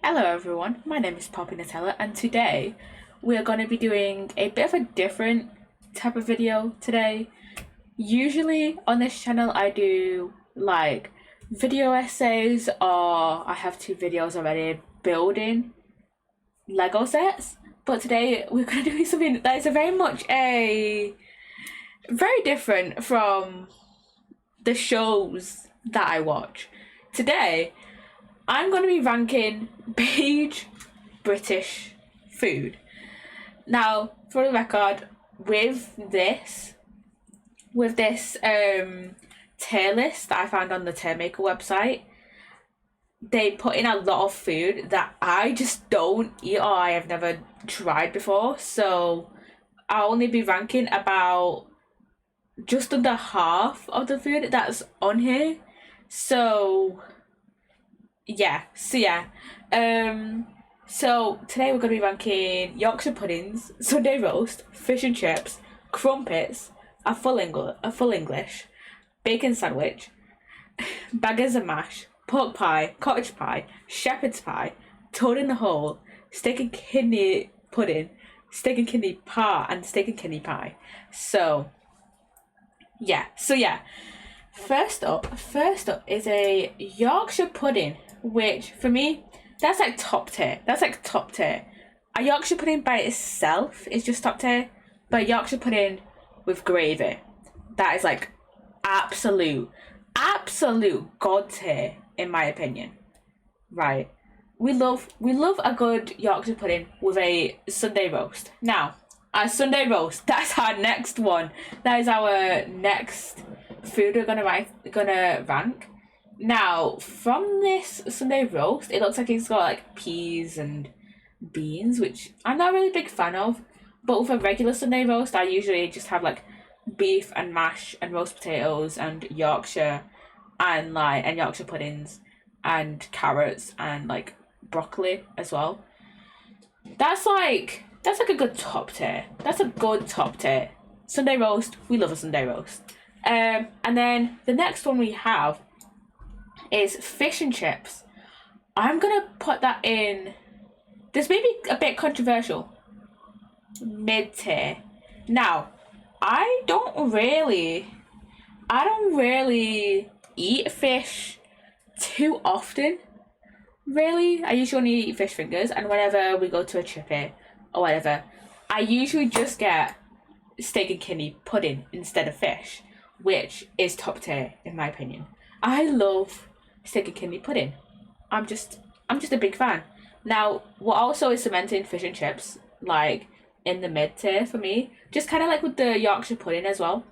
Hello everyone, my name is Poppy Nutella and today we are going to be doing a bit of a different type of video today. Usually on this channel I do like video essays, or I have two videos already building Lego sets, but today we're going to do something that is very different from the shows that I watch. Today I'm going to be ranking beige British food. Now, for the record, with this tier list that I found on the Tier Maker website, they put in a lot of food that I just don't eat or I have never tried before. So I'll only be ranking about just under half of the food that's on here. So today we're going to be ranking Yorkshire puddings, Sunday roast, fish and chips, crumpets, a full English, bacon sandwich, baggers and mash, pork pie, cottage pie, shepherd's pie, toad in the hole, steak and kidney pudding, steak and kidney pie, and steak and kidney pie. First up is a Yorkshire pudding, which for me, that's like top tier. A Yorkshire pudding by itself is just top tier, but a Yorkshire pudding with gravy, that is like absolute god tier in my opinion. Right. We love a good Yorkshire pudding with a Sunday roast. Now, a Sunday roast, that's our next one. That is our next food we're gonna rank. Now, from this Sunday roast, it looks like it's got like peas and beans, which I'm not really a big fan of. But with a regular Sunday roast, I usually just have like beef and mash and roast potatoes and Yorkshire and Yorkshire puddings and carrots and like broccoli as well. That's like a good top tier. That's a good top tier. Sunday roast, we love a Sunday roast. And then the next one we have is fish and chips. I'm gonna put that in, this may be a bit controversial, mid tier. Now, I don't really eat fish too often. Really, I usually only eat fish fingers, and whenever we go to a chippy or whatever, I usually just get steak and kidney pudding instead of fish, which is top tier in my opinion. I love steak and kidney pudding. I'm just a big fan. Now, what also is cementing fish and chips like in the mid tier for me, just kind of like with the Yorkshire pudding as well,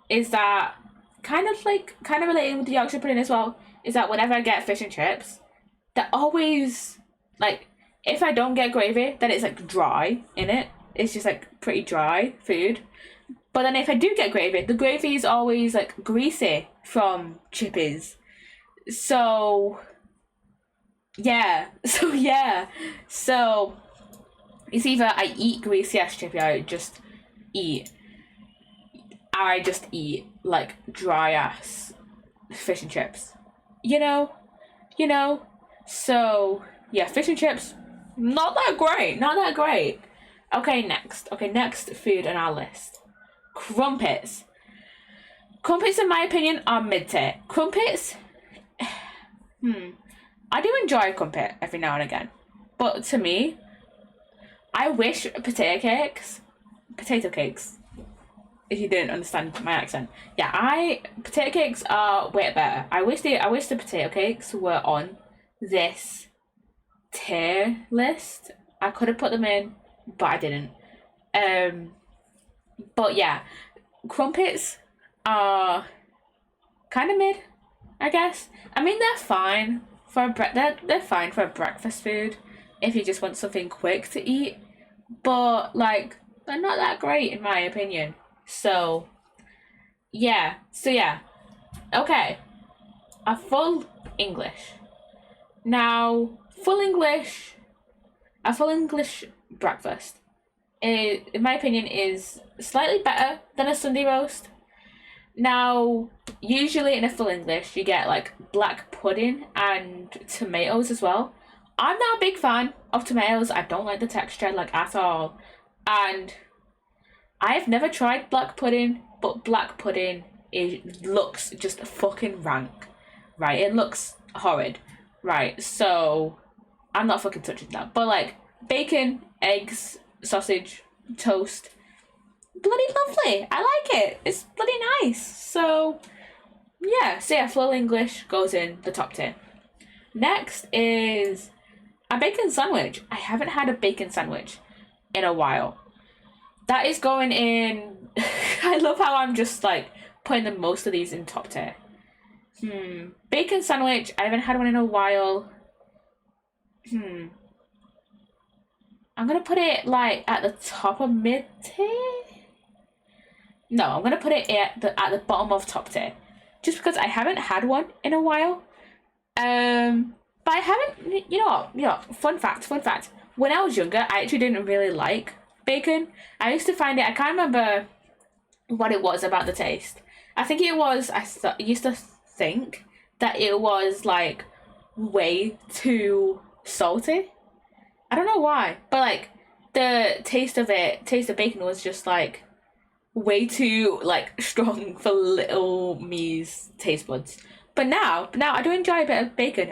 is that kind of relating with the Yorkshire pudding as well, is that whenever I get fish and chips, they're always like, if I don't get gravy, then it's like dry in it. It's just like pretty dry food. But then if I do get gravy, the gravy is always like greasy from chippies. So it's either I eat greasy ass chippy, or I just eat like dry ass fish and chips. You know? So yeah, fish and chips, not that great. Okay, next food on our list. Crumpets. Crumpets, in my opinion, are mid-tier. Crumpets, I do enjoy a crumpet every now and again. But to me, I wish potato cakes, if you didn't understand my accent. Potato cakes are way better. I wish the potato cakes were on this tier list. I could have put them in, but I didn't. But yeah, crumpets are kind of mid, I guess. I mean, they're fine for they're fine for a breakfast food if you just want something quick to eat, but like they're not that great in my opinion. So yeah. Okay, a full English. Now, a full English breakfast, in my opinion, is slightly better than a Sunday roast. Now, usually in a full English, you get like black pudding and tomatoes as well. I'm not a big fan of tomatoes. I don't like the texture like at all. And I've never tried black pudding, but black pudding looks just fucking rank, right? It looks horrid, right? So I'm not fucking touching that. But like bacon, eggs, sausage, toast, bloody lovely. I like it. It's bloody nice. So yeah, Flow English goes in the top 10. Next is a bacon sandwich. I haven't had a bacon sandwich in a while. That is going in. I love how I'm just like putting the most of these in top tier. Bacon sandwich. I haven't had one in a while. I'm gonna put it like at the top of mid tier. No, I'm gonna put it at the bottom of top tier, just because I haven't had one in a while. But I haven't. You know what? Fun fact. When I was younger, I actually didn't really like bacon. I used to find it. I can't remember what it was about the taste. I think it was. Used to think that it was like way too salty. I don't know why, but like the taste of bacon was just like way too like strong for little me's taste buds. But now I do enjoy a bit of bacon.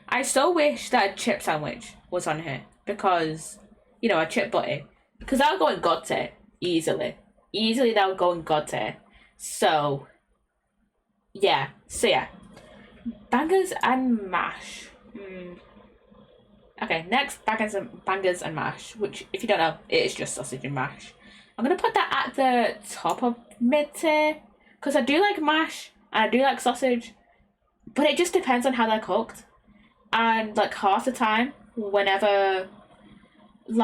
I so wish that a chip sandwich was on here because, you know, a chip butty. Because that'll go in God tier easily. Easily that'll go in God tier. So yeah. Bangers and mash. Okay, next bangers and mash, which if you don't know, it is just sausage and mash. I'm gonna put that at the top of mid tier because I do like mash and I do like sausage, but it just depends on how they're cooked. And like half the time, whenever I'm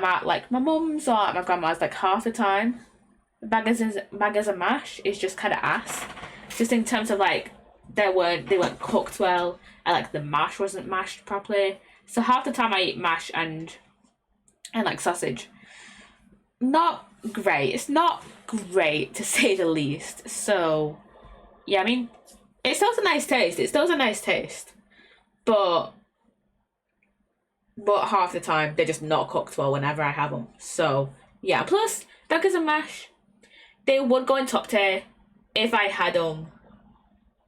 at like my mum's or at my grandma's, like half the time, bangers and mash is just kind of ass, just in terms of like they weren't cooked well and like the mash wasn't mashed properly. So half the time I eat mash and like sausage. Not great. It's not great to say the least. So yeah, I mean, it still has a nice taste. But half the time they're just not cooked well whenever I have them. So yeah. Plus bangers and mash, they would go in top tier if I had them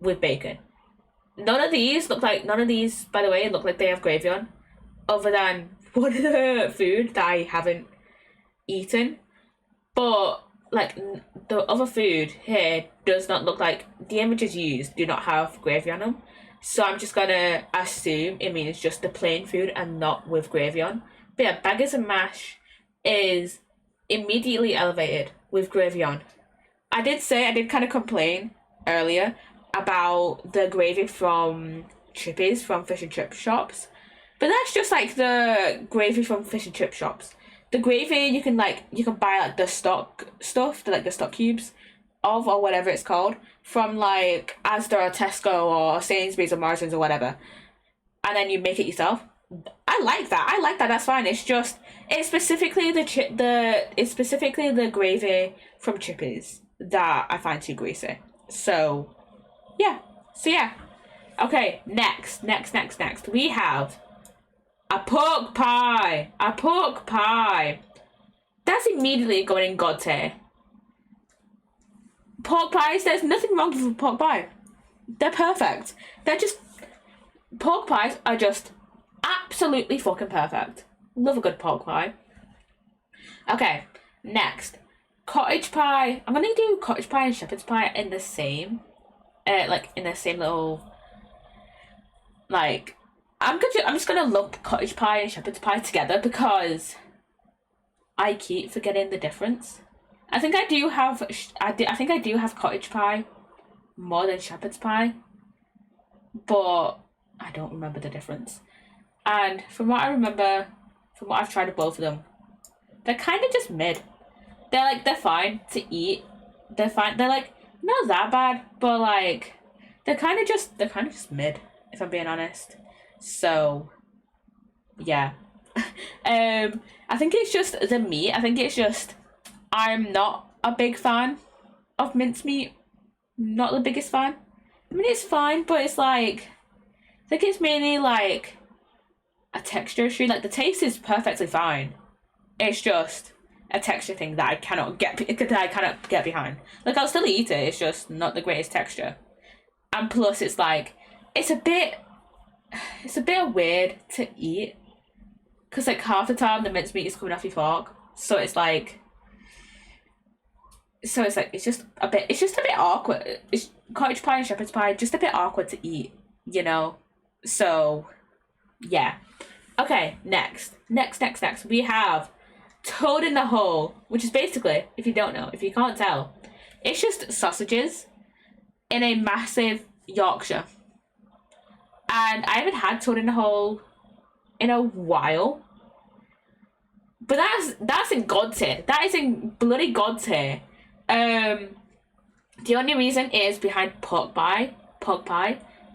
with bacon. None of these, by the way, look like they have gravy on, other than one of the food that I haven't eaten. But like the other food here does not look like, the images used do not have gravy on them. So I'm just gonna assume it means just the plain food and not with gravy on. But yeah, bangers and mash is immediately elevated with gravy on. I did kind of complain earlier about the gravy from chippies from fish and chip shops, but that's just like the gravy from fish and chip shops. The gravy you can buy like the stock stuff, the stock cubes of, or whatever it's called, from like Asda or Tesco or Sainsbury's or Morrison's or whatever, and then you make it yourself. I like that. That's fine. It's specifically the gravy from chippies that I find too greasy. So yeah. Okay, next. We have a pork pie. That's immediately going in God tier. Pork pies, there's nothing wrong with a pork pie. They're perfect. Pork pies are just absolutely fucking perfect. Love a good pork pie. Okay, next. Cottage pie. I'm gonna do cottage pie and shepherd's pie in the same little, like, I'm just gonna lump cottage pie and shepherd's pie together because I keep forgetting the difference. I think I do have cottage pie more than shepherd's pie, but I don't remember the difference. And from what I've tried of both of them, they're kind of just mid. They're fine to eat. They're fine. They're like not that bad, but like they're kind of just mid, if I'm being honest. So yeah. I think it's just the meat. I think it's just I'm not a big fan of mincemeat. Not the biggest fan. I mean, it's fine, but it's like, I think it's mainly like a texture issue. Like the taste is perfectly fine. It's just a texture thing that I cannot get behind. Like I'll still eat it. It's just not the greatest texture. And plus, it's like it's a bit weird to eat because like half the time the mincemeat is coming off your fork, so it's like. So it's just a bit awkward. It's cottage pie and shepherd's pie, just a bit awkward to eat, you know? So, yeah. Okay, next. We have toad in the hole, which is basically, if you don't know, if you can't tell, it's just sausages in a massive Yorkshire. And I haven't had toad in the hole in a while. But that's in God's ear. That is in bloody God's ear. The only reason is behind pork pie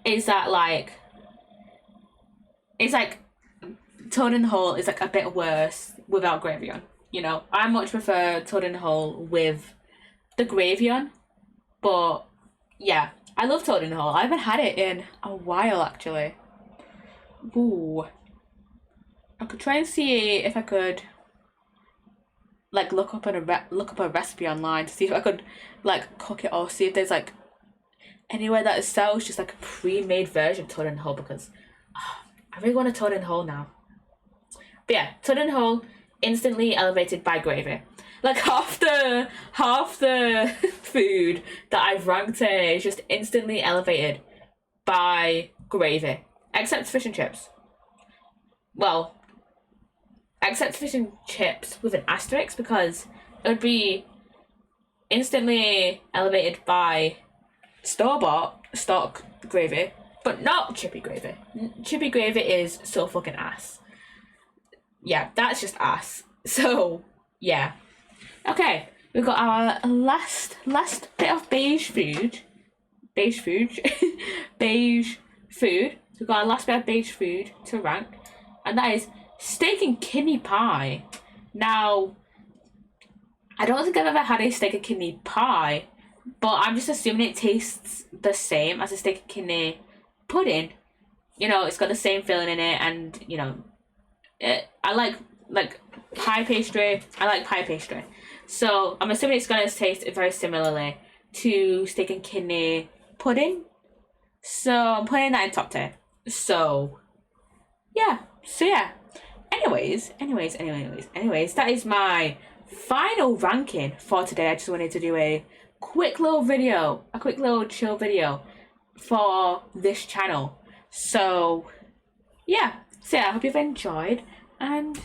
is that like it's like toad in the hole is like a bit worse without gravy on, you know. I much prefer toad in the hole with the gravy on, but yeah, I love toad in the hole. I haven't had it in a while actually. Ooh, I could try and see if I could like look up a recipe online to see if I could like cook it or see if there's like anywhere that sells just like a pre-made version of toad in the hole because I really want a toad in the hole now. But yeah, toad in the hole instantly elevated by gravy. Like half the food that I've ranked today is just instantly elevated by gravy, except fish and chips. Well, except fish and chips with an asterisk because it would be instantly elevated by store-bought stock gravy, but not chippy gravy. Chippy gravy is so fucking ass. Yeah, that's just ass. So, yeah. Okay, we've got our last bit of beige food. Beige food. Beige food. We've got our last bit of beige food to rank, and that is steak and kidney pie. Now, I don't think I've ever had a steak and kidney pie, but I'm just assuming it tastes the same as a steak and kidney pudding. You know, it's got the same filling in it, and you know, I like pie pastry. I like pie pastry, so I'm assuming it's gonna taste very similarly to steak and kidney pudding. So I'm putting that in top tier. So yeah. Anyways, that is my final ranking for today. I just wanted to do a quick little chill video for this channel. So yeah, I hope you've enjoyed, and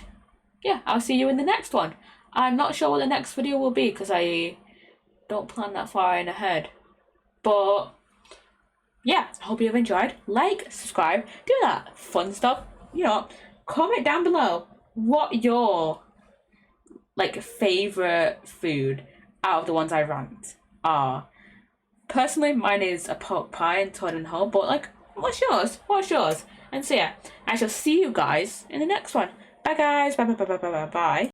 yeah, I'll see you in the next one. I'm not sure what the next video will be because I don't plan that far in ahead. But yeah, I hope you've enjoyed. Like, subscribe, do that fun stuff. You know, comment down below what your like favorite food out of the ones I ranked are. Personally, mine is a pork pie and toad in the hole, but like, what's yours? And so yeah, I shall see you guys in the next one. Bye guys. Bye.